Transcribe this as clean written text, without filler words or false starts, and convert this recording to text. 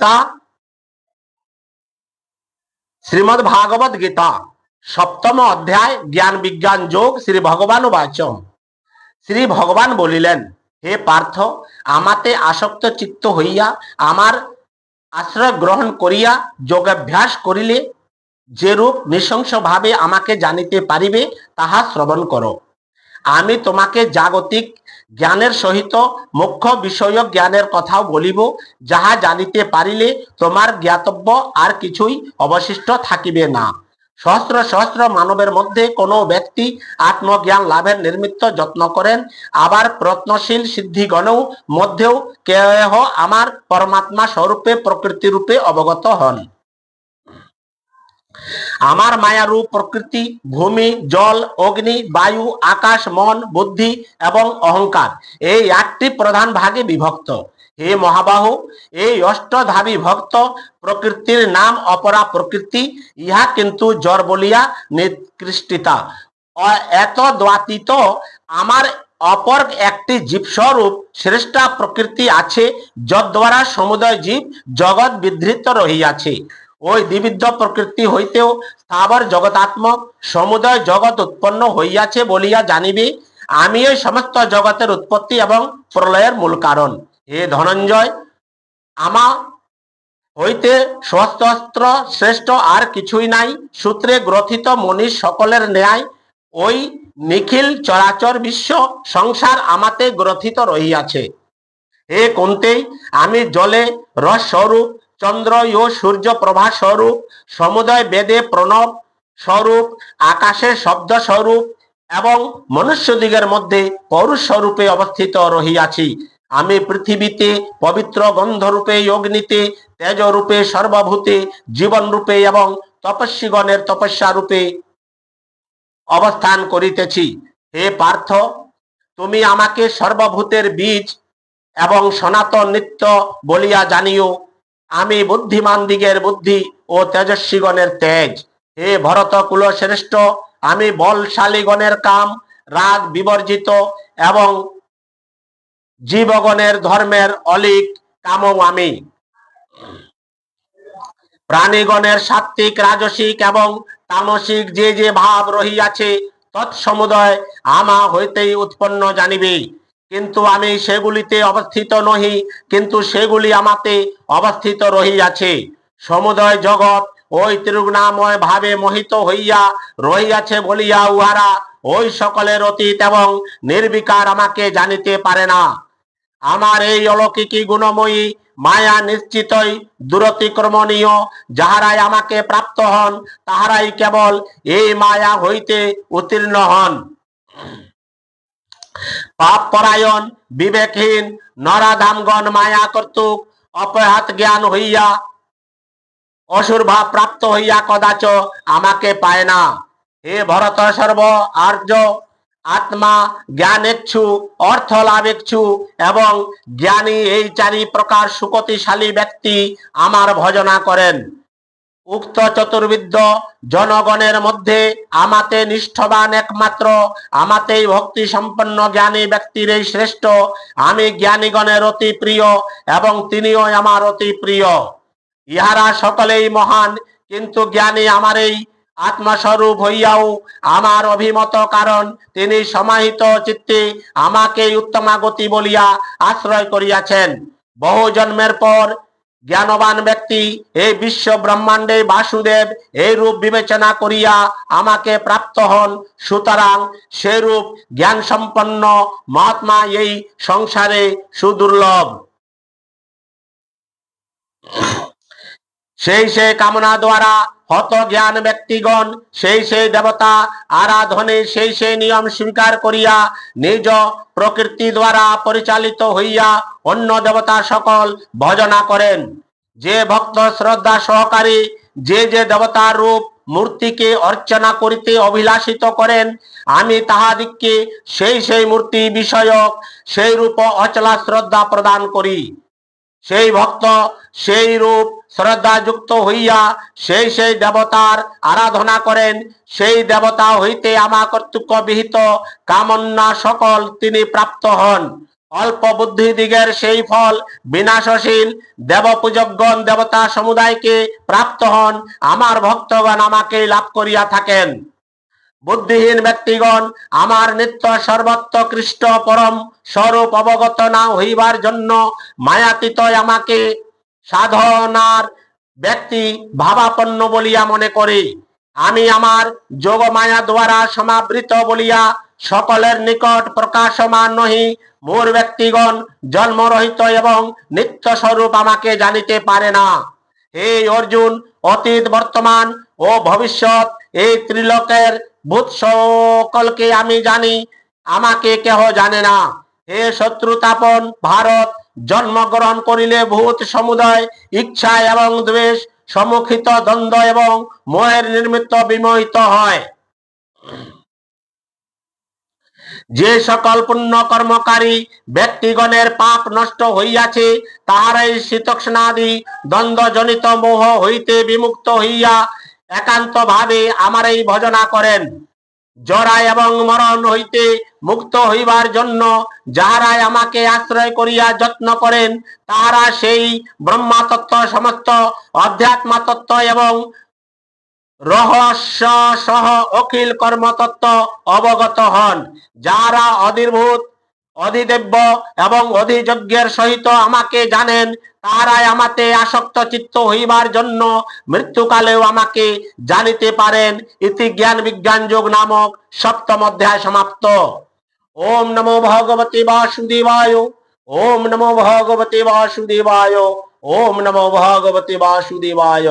তা শ্রীমদ ভাগবত গীতা সপ্তম অধ্যায় জ্ঞান বিজ্ঞান যোগ শ্রী ভগবান বাচম। শ্রী ভগবান বলিলেন, হে পার্থ, আমাতে আসক্ত চিত্ত হইয়া আমার আশ্রয় গ্রহণ করিয়া যোগাভ্যাস করিলে যেরূপ নৃশংস ভাবে আমাকে জানিতে পারিবে তাহা শ্রবণ করো। আমি তোমাকে জাগতিক জ্ঞানের সহিত মুখ্য বিষয়ক জ্ঞানের কথাও বলিব, যাহা জানিতে পারিলে তোমার জ্ঞাতব্য আর কিছুই অবশিষ্ট থাকিবে না। সহস্র সহস্র মানবের মধ্যে কোনো ব্যক্তি আত্মজ্ঞান লাভের নির্মিত যত্ন করেন, আবার প্রত্নশীল সিদ্ধিগণও মধ্যেও কেহ আমার পরমাত্মা স্বরূপে প্রকৃতি রূপে অবগত হন। আমার মায়ারূপ প্রকৃতি ভূমি, জল, অগ্নি, বায়ু, আকাশ, মন, বুদ্ধি এবং অহংকার এই আটটি প্রধান ভাগে বিভক্ত। হে মহাবাহু, এই অষ্টধাবী ভক্ত প্রকৃতির নাম অপরা প্রকৃতি, ইহা কিন্তু জড় বলিয়া নিকৃষ্টিতা। এত দ্বাতীত আমার অপর একটি জীবস্বরূপ শ্রেষ্ঠা প্রকৃতি আছে, যদ্বারা সমুদয় জীব জগৎ বিধৃত রহিয়াছে। ওই দ্বিবিধ প্রকৃতি হইতেও স্থাবর জগতাত্মক সমুদয় জগৎ উৎপন্ন হইয়াছে বলিয়া জানিবে। আমি এই সমস্ত জগতের উৎপত্তি এবং প্রলয়ের মূল কারণ। হে ধনঞ্জয়, আমা হইতে স্বস্ত্র শ্রেষ্ঠ আর কিছুই নাই। সূত্রে গ্রথিত মনীষ সকলের ন্যায় ওই নিখিল চরাচর বিশ্ব সংসার আমাতে গ্রথিত রহিয়াছে। হে কুন্তেই, আমি জলে রস স্বরূপ, চন্দ্র ও সূর্য প্রভা স্বরূপ, সমুদয় বেদে প্রণব স্বরূপ, আকাশে শব্দ স্বরূপ এবং মনুষ্যদিগের মধ্যে পৌরুষ স্বরূপে অবস্থিত রহিয়াছি। আমি পৃথিবীতে পবিত্র গন্ধরূপে, অগ্নিতে তেজ রূপে, সর্বভূতে জীবন রূপে এবং তপস্বীগণের তপস্যা রূপে অবস্থান করিতেছি। হে পার্থ, তুমি আমাকে সর্বভূতের বীজ এবং সনাতন নিত্য বলিয়া জানিও। আমি বুদ্ধিমান দিগের বুদ্ধি ও তেজস্বীগণের তেজ। হে ভরত কুল শ্রেষ্ঠ, আমি বলশালীগণের কাম রাগ বিবর্জিত এবং জীবগণের ধর্মের অলিক কামও আমি। প্রাণীগণের সাত্ত্বিক, রাজসিক এবং তামসিক যে যে ভাব রহিয়াছে, তৎসমুদয় আমা হইতেই উৎপন্ন জানিবে। কিন্তু আমি সেগুলিতে অবস্থিত নহি, কিন্তু সেগুলি আমাতে অবস্থিত রহিয়াছে। সমুদয় জগৎ ওই ত্রিগুণাময় ভাবে মোহিত হইয়া রহিয়াছে বলিয়া উহারা ওই সকলের অতীত এবং নির্বিকার আমাকে জানিতে পারে না। আমার এই অলৌকিকী গুণময়ী মায়া নিশ্চিতই দূরতিক্রমণীয়। যাহারাই আমাকে প্রাপ্ত হন, তাহারাই কেবল এই মায়া হইতে উত্তীর্ণ হন। পাপ পরায়ণ বিবেকহীন নরাধামগণ মায়া কর্তৃক অপহাত জ্ঞান হইয়া অসুর ভাব প্রাপ্ত হইয়া কদাচ আমাকে পায় না। হে ভরত সর্ব আর্য আত্মা জ্ঞানেচ্ছু, অর্থ লাভেচ্ছু এবং জ্ঞানী এই চারি প্রকার সুকতিশালী ব্যক্তি আমার ভজনা করেন। উক্ত চতুর্বিধ জনগণের মধ্যে আমাতে নিষ্ঠবান একমাত্র, আমাতেই ভক্তি সম্পন্ন জ্ঞানী ব্যক্তির এই শ্রেষ্ঠ। আমি জ্ঞানীগণের অতি প্রিয় এবং তিনিও আমার অতি প্রিয়। ইহারা সকলেই মহান, কিন্তু জ্ঞানী আমার এই আত্মস্বরূপ হইয়াও আমার অভিমত, কারণ তিনি সমাহিত চিত্তে আমাকে উত্তমা গতি বলিয়া আশ্রয় করিয়াছেন। বহু জন্মের পর জ্ঞানবান ব্যক্তি এই বিশ্ব ব্রহ্মাণ্ডে বাসুদেব এই রূপ বিবেচনা করিয়া আমাকে প্রাপ্ত হন। সুতরাং সেরূপ জ্ঞান সম্পন্ন মহাত্মা এই সংসারে সুদুর্লভ। সেই কামনা দ্বারা হত জ্ঞান ব্যক্তিগণ সেই দেবতা আরাধনে সেই নিয়ম স্বীকার করিয়া নিজ প্রকৃতি দ্বারা পরিচালিত হইয়া অন্য দেবতা সকল ভজনা করেন। যে ভক্ত শ্রদ্ধা সহকারী যে দেবতার রূপ মূর্তিকে অর্চনা করিতে অভিলাষিত করেন, আমি তাহাদিগকে সেই মূর্তি বিষয়ক সেই রূপ অচলা শ্রদ্ধা প্রদান করি। সেই ভক্ত সেই রূপ শ্রদ্ধা যুক্ত হইয়া সেই দেবতার আরাধনা করেন। সেই দেবতা হইতে আমা কর্তৃক বিহিত কামনা সকল তিনি প্রাপ্ত হন। অল্প বুদ্ধি দিগের সেই ফল বিনাশশীল। দেবপূজকগণ দেবতা সমুদায়কে প্রাপ্ত হন, আমার ভক্তগণ আমাকে লাভ করিয়া থাকেন। বুদ্ধিহীন ব্যক্তিগণ আমার নিত্য সর্বত্র কৃষ্ট পরম স্বরূপ অবগত না হইবার জন্য মায়াতীত আমাকে সাধনার ব্যক্তি ভাবাপন্ন বলিয়া মনে করে। আমি আমার যোগ মায়া দ্বারা সমাবৃত বলিয়া সকলের নিকট প্রকাশমান নহি। মূর ব্যক্তিগণ জন্মরহিত এবং নিত্য স্বরূপ আমাকে জানিতে পারে না। হে অর্জুন, অতীত বর্তমান ও ভবিষ্যৎ এই ত্রিলোকের ভূত সকলকে আমি জানি, আমাকে কেহ জানে না। হে শত্রুতাপন ভারত, জন্মগ্রহণ করিলে ভূত সমুদয় ইচ্ছা এবং দ্বেষ সম্মুখিত দ্বন্দ্ব এবং মোহের নির্মিত বিমোহিত হয়। যে সকল পুণ্য কর্মকারী ব্যক্তিগণের পাপ নষ্ট হইয়াছে, তাহারাই শীতোষ্ণাদি দ্বন্দ্বজনিত মোহ হইতে বিমুক্ত হইয়া একান্ত ভাবে আমারই ভজনা করেন। জরা এবং মরণ হইতে মুক্ত হইবার জন্য যাহারাই আমাকে আশ্রয় করিয়া যত্ন করেন, তাহারা সেই ব্রহ্মতত্ত্ব সমস্ত অধ্যাত্মতত্ত্ব এবং রহস্য সহ অখিল কর্মতত্ত্ব অবগত হন। যাহারা অধিভূত অধিদেব্য এবং অধিযজ্ঞের সহিত আমাকে জানেন, তাহারাই আমাতে আসক্ত চিত্ত হইবার জন্য মৃত্যুকালেও আমাকে জানিতে পারেন। ইতি জ্ঞান বিজ্ঞান যোগ নামক সপ্তম অধ্যায় সমাপ্ত। ওম নমো ভগবতে বাসুদেবায়। ওম নমো ভগবতে বাসুদেবায়। ওম নমো ভগবতে বাসুদেবায়।